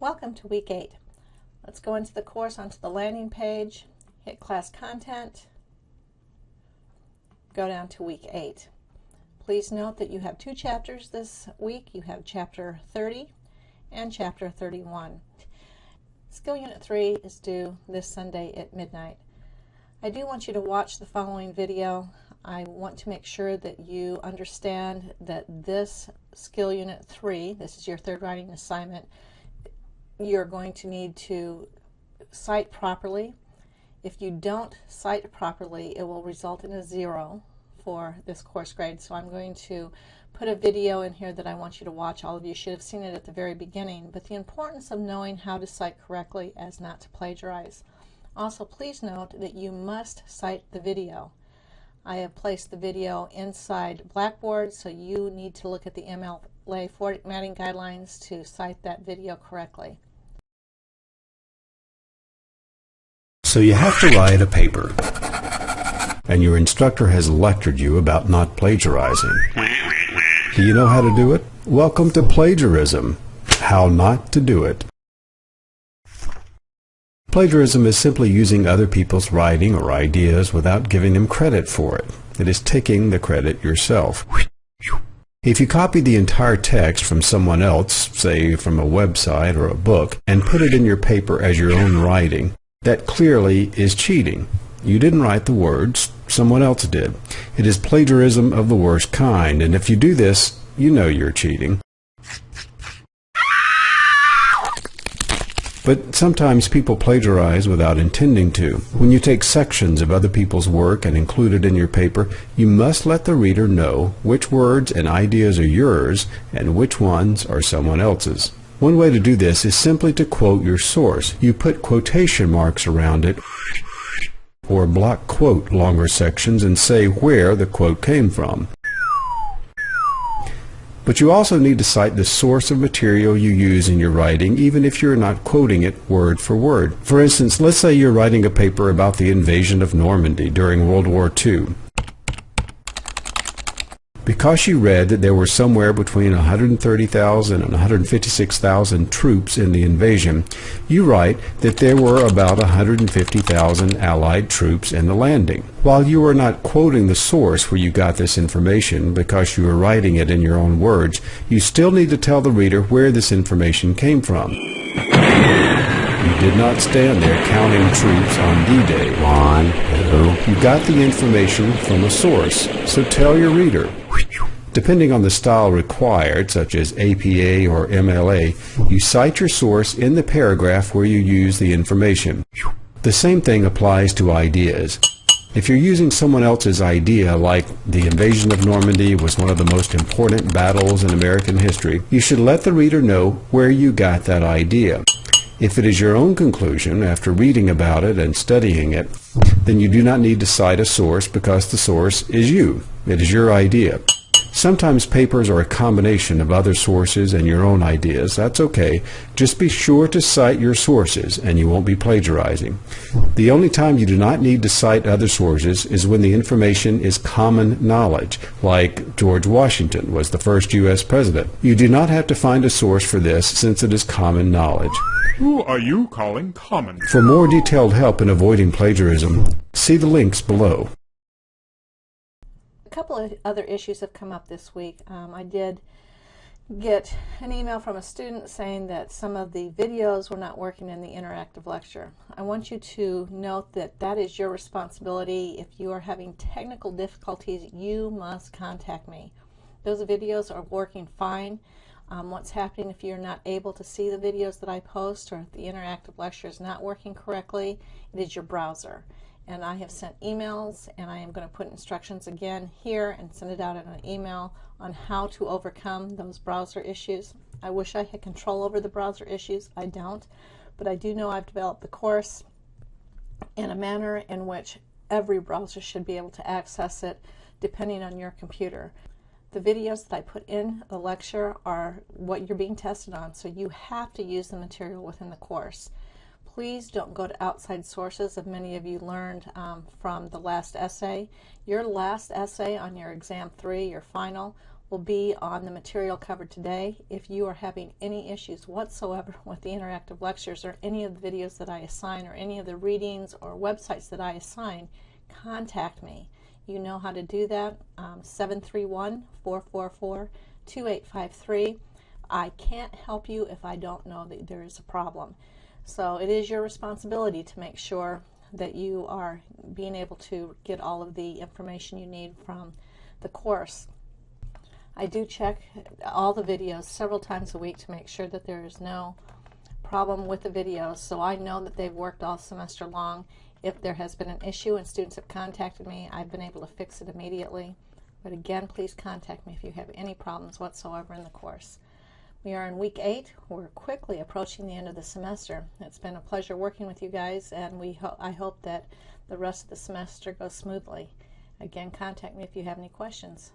Welcome to week 8. Let's go into the course, onto the landing page, hit class content, go down to week 8. Please note that you have 2 chapters this week. You have chapter 30 and chapter 31. Skill Unit 3 is due this Sunday at midnight. I do want you to watch the following video. I want to make sure that you understand that this Skill Unit 3, this is your third writing assignment, you're going to need to cite properly. If you don't cite properly, it will result in a 0 for this course grade. So I'm going to put a video in here that I want you to watch. All of you should have seen it at the very beginning, but the importance of knowing how to cite correctly as not to plagiarize. Also, please note that you must cite the video. I have placed the video inside Blackboard, so you need to look at the MLA formatting guidelines to cite that video correctly. So you have to write a paper, and your instructor has lectured you about not plagiarizing. Do you know how to do it? Welcome to Plagiarism, how not to do it. Plagiarism is simply using other people's writing or ideas without giving them credit for it. It is taking the credit yourself. If you copy the entire text from someone else, say from a website or a book, and put it in your paper as your own writing, that clearly is cheating. You didn't write the words, someone else did. It is plagiarism of the worst kind, and if you do this, you know you're cheating. But sometimes people plagiarize without intending to. When you take sections of other people's work and include it in your paper, you must let the reader know which words and ideas are yours and which ones are someone else's. One way to do this is simply to quote your source. You put quotation marks around it or block quote longer sections and say where the quote came from. But you also need to cite the source of material you use in your writing, even if you're not quoting it word for word. For instance, let's say you're writing a paper about the invasion of Normandy during World War II. Because you read that there were somewhere between 130,000 and 156,000 troops in the invasion, you write that there were about 150,000 Allied troops in the landing. While you are not quoting the source where you got this information because you are writing it in your own words, you still need to tell the reader where this information came from. You did not stand there counting troops on D-Day. 1, 2. You got the information from a source, so tell your reader. Depending on the style required, such as APA or MLA, you cite your source in the paragraph where you use the information. The same thing applies to ideas. If you're using someone else's idea, like the invasion of Normandy was one of the most important battles in American history, you should let the reader know where you got that idea. If it is your own conclusion after reading about it and studying it, then you do not need to cite a source because the source is you. It is your idea. Sometimes papers are a combination of other sources and your own ideas. That's okay. Just be sure to cite your sources and you won't be plagiarizing. The only time you do not need to cite other sources is when the information is common knowledge, like George Washington was the first U.S. president. You do not have to find a source for this since it is common knowledge. Who are you calling common? For more detailed help in avoiding plagiarism, see the links below. A couple of other issues have come up this week. I did get an email from a student saying that some of the videos were not working in the interactive lecture. I want you to note that that is your responsibility. If you are having technical difficulties, you must contact me. Those videos are working fine. What's happening if you're not able to see the videos that I post or if the interactive lecture is not working correctly, it is your browser. And I have sent emails, and I am going to put instructions again here and send it out in an email on how to overcome those browser issues. I wish I had control over the browser issues. I don't, but I do know I've developed the course in a manner in which every browser should be able to access it depending on your computer. The videos that I put in the lecture are what you're being tested on, so you have to use the material within the course. Please don't go to outside sources, as many of you learned from the last essay. Your last essay on your exam 3, your final, will be on the material covered today. If you are having any issues whatsoever with the interactive lectures or any of the videos that I assign or any of the readings or websites that I assign, contact me. You know how to do that. 731-444-2853. I can't help you if I don't know that there is a problem. So it is your responsibility to make sure that you are being able to get all of the information you need from the course. I do check all the videos several times a week to make sure that there is no problem with the videos, so I know that they've worked all semester long. If there has been an issue and students have contacted me, I've been able to fix it immediately. But again, please contact me if you have any problems whatsoever in the course. We are in week 8. We're quickly approaching the end of the semester. It's been a pleasure working with you guys, and I hope that the rest of the semester goes smoothly. Again, contact me if you have any questions.